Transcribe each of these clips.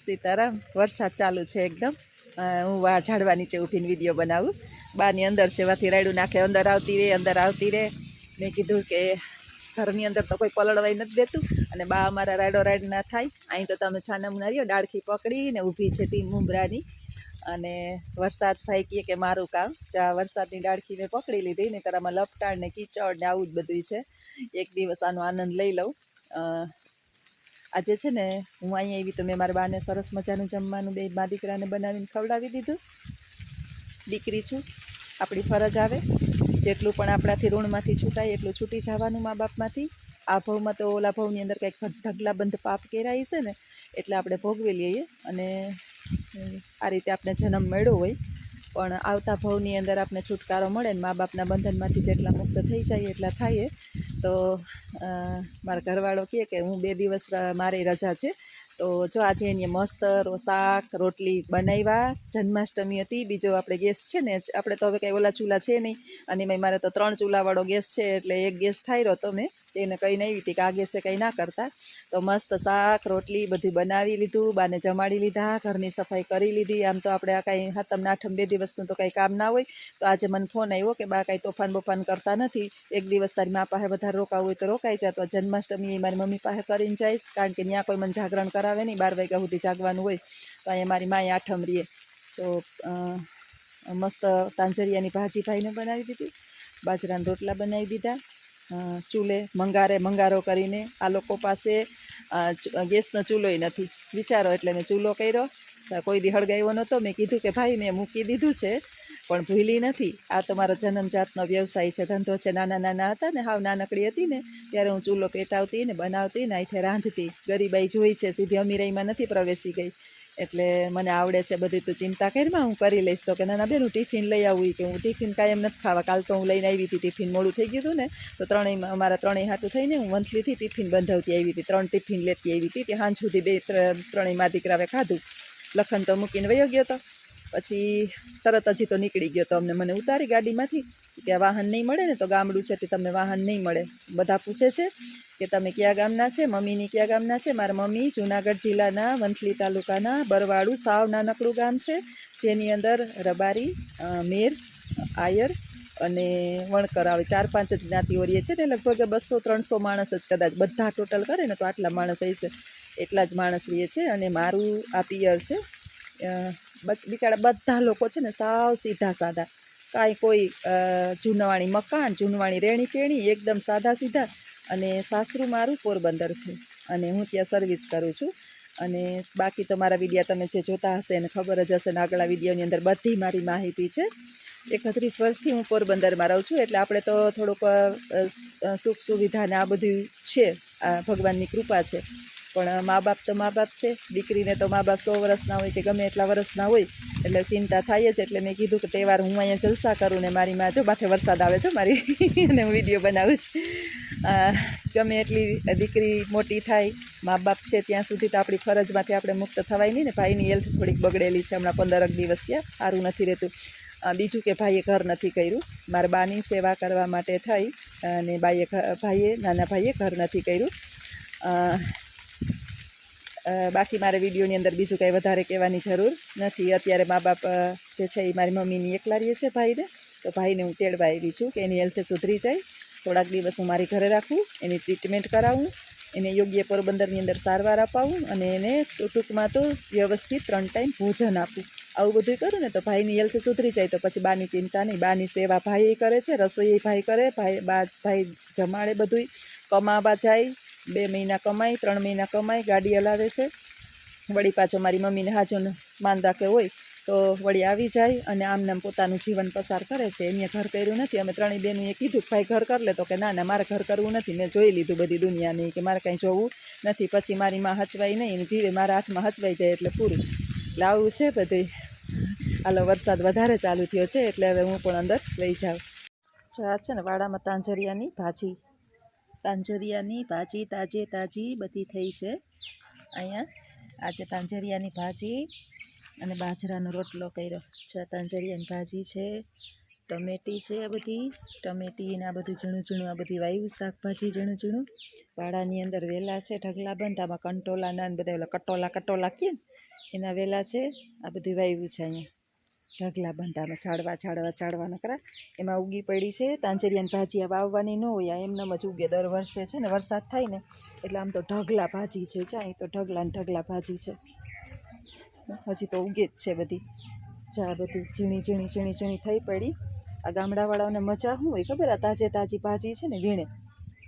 સીતારામ. વરસાદ ચાલુ છે એકદમ. હું ઝાડવા નીચે ઊભીને વિડીયો બનાવું. બાની અંદર છે વાથી રાયડું નાખે અંદર આવતી રહે. મેં કીધું કે ઘરની અંદર તો કોઈ પલળવાઈ નથી દેતું અને બા અમારા રાયડ ના થાય. અહીં તો તમે છાનામુના રહ્યો ડાળખી પકડીને ઊભી છે ટીમ મુંબરાની. અને વરસાદ ભાઈ કહે કે મારું કામ ચા વરસાદની ડાળખી મેં પકડી લીધી ને તારામાં લપટાણ ને કીચડ ને આવું જ બધું છે. એક દિવસ આનો આનંદ લઈ લઉં. આજે છે ને હું અહીંયા આવી તો મેં મારા બાને સરસ મજાનું જમવાનું બે મા દીકરાને બનાવીને ખવડાવી દીધું. દીકરી છું, આપણી ફરજ આવે જેટલું પણ આપણાથી ઋણમાંથી છૂટાય એટલું છૂટી જવાનું મા બાપમાંથી. આ ભવમાં તો ઓલા ભવની અંદર કંઈક ઢગલાબંધ પાપ કેરાય છે ને એટલે આપણે ભોગવી લઈએ અને આ રીતે આપણે જન્મ મળ્યો હોય પણ આવતા ભવની અંદર આપણે છુટકારો મળે ને મા બાપના બંધનમાંથી જેટલા મુક્ત થઈ જાય એટલા થાય. તો મારા ઘરવાળો કહે કે હું 2 દિવસ મારી રજા છે તો જો આજે એને મસ્ત શાક રોટલી બનાવ્યા. જન્માષ્ટમી હતી, બીજો આપણે ગેસ છે ને આપણે તો હવે કંઈ ઓલા ચૂલા છે નહીં અને એમાં મારે તો 3 ચૂલાવાળો ગેસ છે એટલે એક ગેસ ઠાર્યો તો મેં એને કહીને આવી હતી કે આ ગેસે કંઈ ના કરતા. તો મસ્ત શાક રોટલી બધું બનાવી લીધું, બાને જમાડી લીધા, ઘરની સફાઈ કરી લીધી. આમ તો આપણે આ કાંઈ સાતમ આઠમ 2 દિવસનું તો કાંઈ કામ ના હોય. તો આજે મને ફોન આવ્યો કે બા કાંઈ તોફાન બોફાન કરતા નથી, એક દિવસ તારી મા પાસે વધારે રોકાવું હોય તો રોકાઈ જાય. તો જન્માષ્ટમી મારી મમ્મી પાસે કરીને જઈશ કારણ કે ત્યાં કોઈ મને જાગરણ કરાવે નહીં, 12 વાગ્યા સુધી જાગવાનું હોય. તો અહીંયા મારી માએ આઠમ રહીએ તો મસ્ત તાંજરિયાની ભાજી ભાઈને બનાવી દીધી, બાજરાના રોટલા બનાવી દીધા. ચૂલે મંગારો કરીને આ લોકો પાસે ગેસનો ચૂલોય નથી વિચારો એટલે મેં ચૂલો કર્યો. કોઈ દી હળગાવ્યો નહોતો. મેં કીધું કે ભાઈ મેં મૂકી દીધું છે પણ ભૂલી નથી. આ તો મારો જન્મજાતનો વ્યવસાય છે, ધંધો છે. નાના હતા ને હાવ નાનકડી હતી ને ત્યારે હું ચૂલો પેટાવતી ને બનાવતી ને અહીંથી રાંધતી. ગરીબાઈ જોઈ છે, સીધી અમીરાઈમાં નથી પ્રવેશી ગઈ એટલે મને આવડે છે બધી. તું ચિંતા કરીમાં હું કરી લઈશ. તો કે ના બેન હું ટિફિન લઈ આવું કે હું ટિફિન કાયમ નથી ખાવા. કાલ તો હું લઈને આવી હતી ટિફિન, મોડું થઈ ગયું હતું ને તો અમારા ત્રણેય હાટું થઈને હું મંથલીથી ટિફિન બંધાવતી આવી હતી. 3 ટિફિન લેતી આવી હતી. ત્યાં સાંજ સુધી 3 મા દીકરાએ ખાધું. લખન તો મૂકીને વયો ગયો હતો, પછી તરત હજી તો નીકળી ગયો તો મને ઉતારી ગાડીમાંથી કે વાહન નહીં મળે ને તો ગામડું છે તે તમને વાહન નહીં મળે. બધા પૂછે છે કે તમે કયા ગામના છે, મમ્મીની કયા ગામના છે. મારા મમ્મી જુનાગઢ જિલ્લાના વંથલી તાલુકાના બરવાડું સાવ નાનકડું ગામ છે જેની અંદર રબારી, મેર, આયર અને વણકર આવે. 4-5 જ જ્ઞાતિઓ રહીએ છે ને લગભગ 200-300 માણસ જ કદાચ બધા ટોટલ કરે ને તો આટલા માણસ હશે, એટલા જ માણસ રહીએ છે. અને મારું આ પિયર છે. બિચારા બધા લોકો છે ને સાવ સીધા સાદા, કાંઈ કોઈ જૂનવાણી મકાન, જૂનવાણી રહેણી કેણી, એકદમ સાદા સીધા. અને સાસરું મારું પોરબંદર છે અને હું ત્યાં સર્વિસ કરું છું. અને બાકી તો મારા વિડીયા તમે જે જોતા હશે એને ખબર જ હશે ને આગલા વિડીયોની અંદર બધી મારી માહિતી છે. 31 વર્ષથી હું પોરબંદરમાં રહું છું એટલે આપણે તો થોડુંક સુખ સુવિધા ને આ બધું છે, આ ભગવાનની કૃપા છે. પણ મા બાપ તો મા બાપ છે. દીકરીને તો મા બાપ 100 વર્ષના હોય કે ગમે એટલા વર્ષના હોય એટલે ચિંતા થાય જ. એટલે મેં કીધું કે તહેવાર હું અહીંયા જલસા કરું ને મારી માં જો માથે વરસાદ આવે છે મારી અને હું વિડીયો બનાવું છું. ગમે એટલી દીકરી મોટી થાય, મા બાપ છે ત્યાં સુધી તો આપણી ફરજમાંથી આપણે મુક્ત થવાય નહીં ને. ભાઈની હેલ્થ થોડીક બગડેલી છે હમણાં 15 દિવસ ત્યાં, સારું નથી રહેતું. બીજું કે ભાઈએ ઘર નથી કર્યું, મારા બાની સેવા કરવા માટે થઈ અને નાના ભાઈએ ઘર નથી કર્યું. બાકી મારે વિડીયોની અંદર બીજું કંઈ વધારે કહેવાની જરૂર નથી. અત્યારે મા બાપ જે છે એ મારી મમ્મીની એકલા રહીએ છે ભાઈને. તો ભાઈને હું તેડવા આવી છું કે એની હેલ્થ સુધરી જાય, થોડાક દિવસ હું મારી ઘરે રાખું, એની ટ્રીટમેન્ટ કરાવું, એને યોગ્ય પોરબંદરની અંદર સારવાર અપાવું અને એને ટૂંકમાં તો વ્યવસ્થિત 3 ટાઈમ ભોજન આપું. આવું બધું કરું ને તો ભાઈની હેલ્થ સુધરી જાય. તો પછી બાની ચિંતા નહીં. બાની સેવા ભાઈ કરે છે, રસોઈ ભાઈ કરે, ભાઈ જમાડે, બધું કમાવા જાય. 2 મહિના કમાય, 3 મહિના કમાય, ગાડી હલાવે છે. વળી પાછો મારી મમ્મીને હાજોને માંદા કે હોય તો વળી આવી જાય અને આમ પોતાનું જીવન પસાર કરે છે. એમને ઘર કર્યું નથી. અમે 3 બહેનોએ કીધું કે ભાઈ ઘર કર લે તો કે ના મારે ઘર કરવું નથી, મેં જોઈ લીધું બધી દુનિયાની કે મારે કાંઈ જોવું નથી. પછી મારી માં હચવાય નહીં, જીવે મારા હાથમાં હચવાઈ જાય એટલે પૂરું. એટલે આવું છે બધું. હાલો વરસાદ વધારે ચાલુ થયો છે એટલે હવે હું પણ અંદર લઈ જાઉં. જો આ છે ને વાડામાં તાંજરિયાની ભાજી તાજી બધી થઈ છે અહીંયા. આજે તાંજરિયાની ભાજી અને બાજરાનો રોટલો કર્યો છે. તાંજરિયાની ભાજી છે, ટમેટી છે, આ બધી ટમેટી ને આ બધું ઝીણું ઝીણું આ બધી વાવ્યું શાકભાજી ઝીણું ઝીણું. વાડાની અંદર વેલા છે ઢગલા બંધ, આમાં કંટોલા ના બધા ઓલા કટોલા કે ને એના વેલા છે. આ બધું વાવ્યું છે અહીંયા ઢગલા બંધ, આમાં ઝાડવા નકરા એમાં ઉગી પડી છે. તાંજરિયાની ભાજી આ વાવવાની ન હોય, આ એમનેમ જ ઉગે દર વર્ષે છે ને. વરસાદ થાય ને એટલે આમ તો ઢગલા ભાજી છે, અહીં તો ઢગલા ને ઢગલા ભાજી છે. હજી તો ઉગે જ છે બધી. જા બધી ઝીણી થઈ પડી. આ ગામડાવાળાઓને મજા શું હોય ખબર? આ તાજી ભાજી છે ને વીણે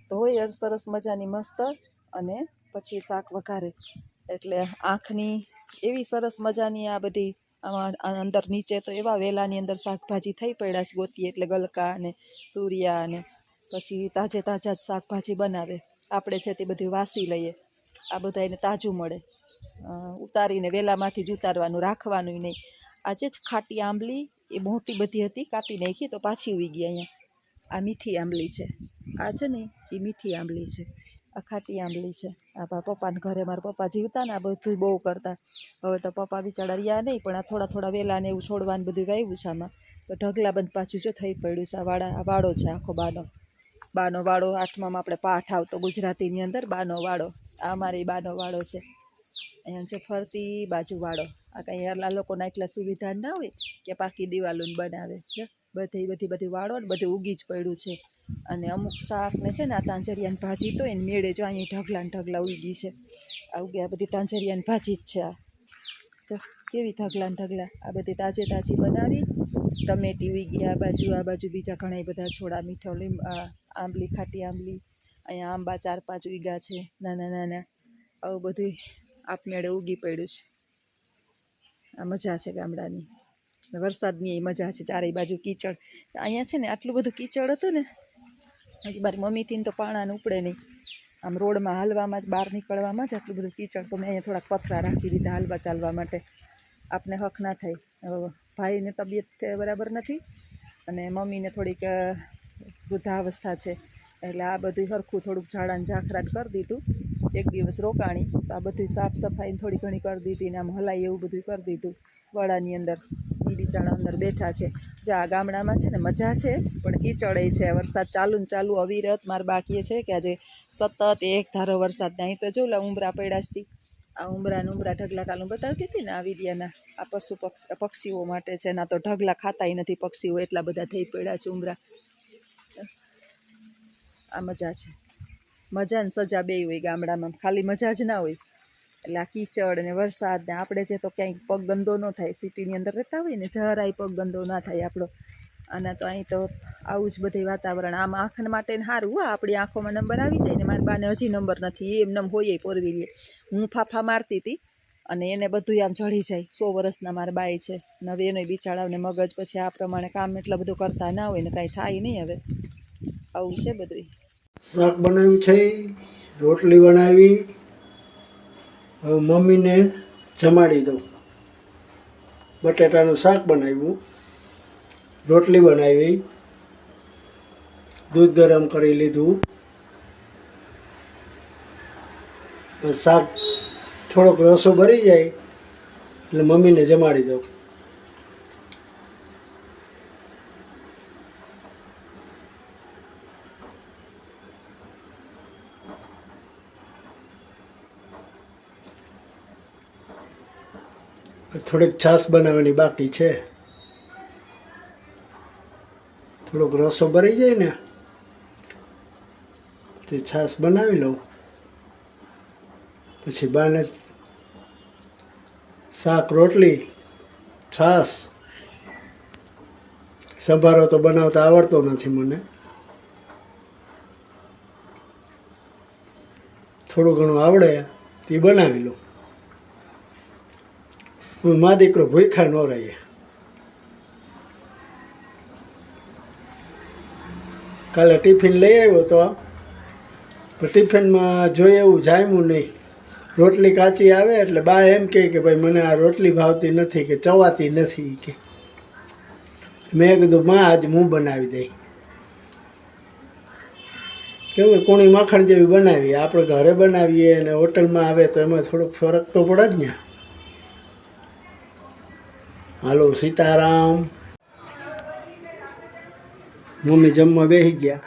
તો હોય સરસ મજાની મસ્ત, અને પછી શાક વઘારે એટલે આંખની એવી સરસ મજાની આ બધી. આમાં અંદર નીચે તો એવા વેલાની અંદર શાકભાજી થઈ પડ્યા છે ગોતીએ એટલે ગલકા અને તુરિયા અને પછી તાજા જ શાકભાજી બનાવે. આપણે છે તે બધું વાસી લઈએ, આ બધા એને તાજું મળે. ઉતારીને વેલામાંથી જ ઉતારવાનું, રાખવાનું નહીં. આજે જ ખાટી આંબલી એ મોટી બધી હતી, કાપી નાખી તો પાછી ઉગી અહીંયા. આ મીઠી આંબલી છે, આ છે ને એ મીઠી આંબલી છે, આ ખાટી આંબલી છે. આ પપ્પાને ઘરે મારા પપ્પા જીવતા ને આ બધું બહુ કરતા. હવે તો પપ્પા બિચારા રહ્યા નહીં, પણ આ થોડા વેલા ને એવું છોડવાનું બધું વાવ્યું છે આમાં. તો ઢગલા બંધ પાછું જો થઈ પડ્યું છે. આ વાડો છે આખો બાનો વાડો. 8મામાં આપણે પાઠ આવતો ગુજરાતીની અંદર, બાનો વાડો. આ અમારી બાનો વાડો છે. અહીંયા જો ફરતી બાજુ વાડો. આ કંઈ આ લોકોના એટલા સુવિધા ના હોય કે પાકી દિવાલોને બનાવે. બધી વાડો ને બધું ઉગી જ પડ્યું છે. અને અમુક શાકને છે ને આ તાંજરિયાની ભાજી તો એને મેળે જો અહીં ઢગલા ઉગી છે. આ ઉગે આ બધી તાંજરિયાની ભાજી જ છે. આ જો કેવી ઢગલા. આ બધી તાજી બનાવી. ટમેટી ઉગી આ બાજુ બીજા ઘણા બધા છોડા, મીઠો આંબલી, ખાટી આંબલી. અહીંયા આંબા 4-5 ઉગ્યા છે નાના. આવું બધું આપમેળે ઉગી પડ્યું છે. આ મજા છે ગામડાની, વરસાદની એ મજા છે. ચારેય બાજુ કીચડ. અહીંયા છે ને આટલું બધું કીચડ હતું ને, મારી મમ્મીથી તો પાણાને ઉપડે નહીં. આમ રોડમાં હાલવામાં જ, બહાર નીકળવામાં જ આટલું બધું કીચડ. તો મેં અહીંયા થોડાક પથરા રાખી દીધા હાલવા ચાલવા માટે, આપને હક ના થાય. ભાઈને તબિયત બરાબર નથી અને મમ્મીને થોડીક વૃદ્ધાવસ્થા છે, એટલે આ બધું સરખું થોડુંક ઝાડાને ઝાખરાટ કરી દીધું. એક દિવસ રોકાણી તો આ બધું સાફ સફાઈ થોડી ઘણી કરી દીધી ને આમ હલાઈ એવું બધું કરી દીધું. વડાની અંદર બિચારા અંદર બેઠા છે. જે આ ગામડામાં છે ને મજા છે, પણ કીચડે છે. વરસાદ ચાલુ અવિરત. મારા બાકીએ છે કે આજે સતત એક ધારો વરસાદ. અહીં તો જો ઉંબરા પડ્યા હતી. આ ઉંબરા ઢગલા કાલું બતાવતી હતી ને આ વિડિયાના. આ પક્ષીઓ માટે છે. ના તો ઢગલા ખાતાય નથી પક્ષીઓ, એટલા બધા થઈ પડ્યા છે ઉંબરા. આ મજા છે. મજા ને સજા બે હોય ગામડામાં, ખાલી મજા જ ના હોય. એટલે આ કીચડ ને વરસાદ ને આપણે જે તો ક્યાંય પગ ગંદો ન થાય, સિટીની અંદર રહેતા હોય ને જરાય પગ ગંદો ના થાય આપણો. અને તો અહીં તો આવું જ બધું વાતાવરણ. આમ આંખને માટે સારું. આપણી આંખોમાં નંબર આવી જાય ને. મારી બાને હજી નંબર નથી, એમ હોય પોરવીલે. હું ફાફા મારતી હતી અને એને બધું આમ ચડી જાય. 100 વર્ષના મારા બાઈ છે. હવે એનો બિચારાઓને મગજ પછી આ પ્રમાણે કામ એટલા બધું કરતા ના હોય ને કાંઈ થાય નહીં. હવે આવું છે બધું. શાક બનાવ્યું છે, રોટલી બનાવી. હવે મમ્મીને જમાડી દઉં. બટેટાનું શાક બનાવ્યું, રોટલી બનાવી, દૂધ ગરમ કરી લીધું. શાક થોડોક રસો ભરી જાય એટલે મમ્મીને જમાડી દઉં. થોડીક છાશ બનાવવાની બાકી છે. થોડોક રસો ભરાઈ જાય ને તે છાશ બનાવી લઉં. પછી બાને શાક, રોટલી, છાશ. સંભારો તો બનાવતા આવડતો નથી મને. થોડું ઘણું આવડે તે બનાવી લઉં. હું મા દીકરો ભૂખ્યા ન રહીએ. કાલે ટિફિન લઈ આવ્યો તો પણ ટિફિનમાં જોઈએ એવું જામ્યું નહીં. રોટલી કાચી આવે એટલે બા એમ કહે કે ભાઈ મને આ રોટલી ભાવતી નથી, કે ચવાતી નથી. કે મેં કીધું માં આજ હું બનાવી દઈ. કેવું કુણી માખણ જેવી બનાવીએ. આપણે ઘરે બનાવીએ અને હોટલમાં આવે તો એમાં થોડોક ફરક તો પડે જ ને. હાલો સીતારામ. મમ્મી જમવા બેસી ગયા.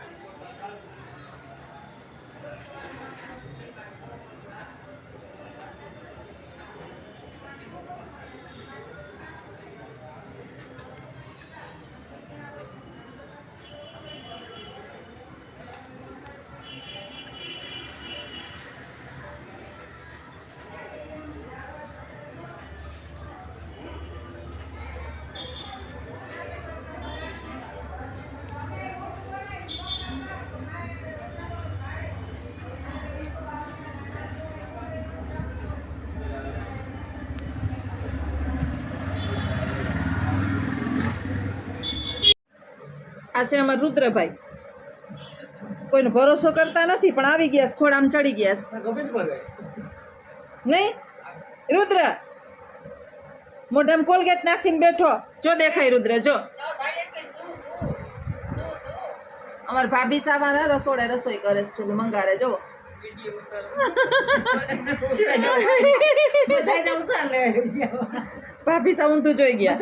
આ છે અમારા રુદ્રભાઈ, કોઈનો ભરોસો કરતા નથી પણ આવી ગયા છે, ખોડામાં ચડી ગયા છે. નહીં રુદ્ર, મોઢામાં કોલગેટ નાખીને બેઠો, જો દેખાય રુદ્ર, જો અમાર ભાભી સામાના રસોડે રસોઈ કરે છે, મંગારે જો ભાભી સા ઊંધું જોઈ ગયા.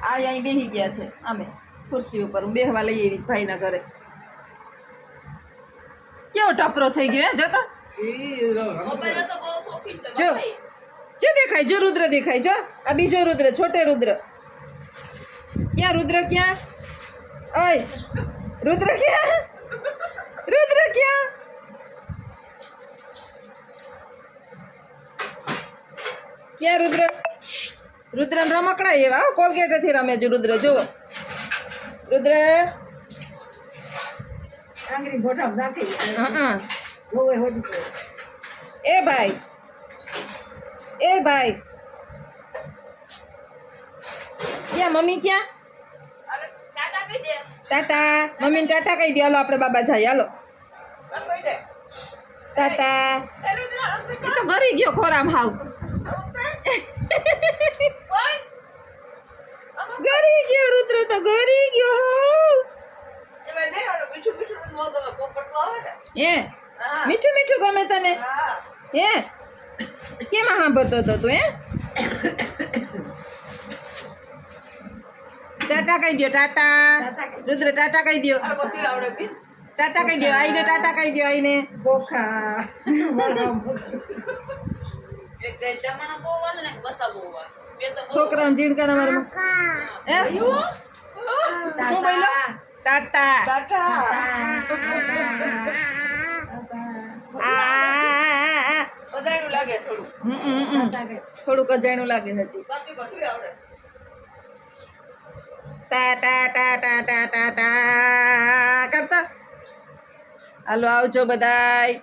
આ અહીં બેસી ગયા છે, અમે ખુરશી ઉપર હું બેહવા લઈ આવીશ ભાઈના ઘરે. કેવો ટપરો થઈ ગયો હે, જોતો જો જો દેખાય, જો રુદ્ર દેખાય, જો આ બીજો રુદ્ર, છોટે રુદ્ર. ક્યાં રુદ્ર, ક્યાં ઓય રુદ્ર, ક્યાં રુદ્ર, ક્યાં ક્યાં રુદ્ર? રુદ્ર રમકડા એવા કોલગેટેથી રમે છે રુદ્ર, જુઓ રુદ્ર. એ ભાઈ, એ ભાઈ, ક્યાં મમ્મી, ક્યાં ટાટા? મમ્મીને ટાટા કહી દે, હાલો આપણે બાબા જાય, હાલો ટાટા. એ તો ઘરી ગયો ખોરામ હાવ, ઘરી ગયો રુદ્ર, તો ઘરી ગયો હાવ. હે મીઠું મીઠું ગમે તને? હે કેમાં સાંભળતો હતો તું? હે ટાટા કહી દો, ટાટા રુદ્ર, ટાટા કહી દો, ટાટા કહી દો આઈને, ટાટા કહી દો આઈને. છોકરાને જીણકાના મારે હે હું બોલો ટાટા. થોડુંક અજાણું લાગે હજી. ટાટા ટાટા ટાટા ટા કરતા. હાલો આવજો બધાય.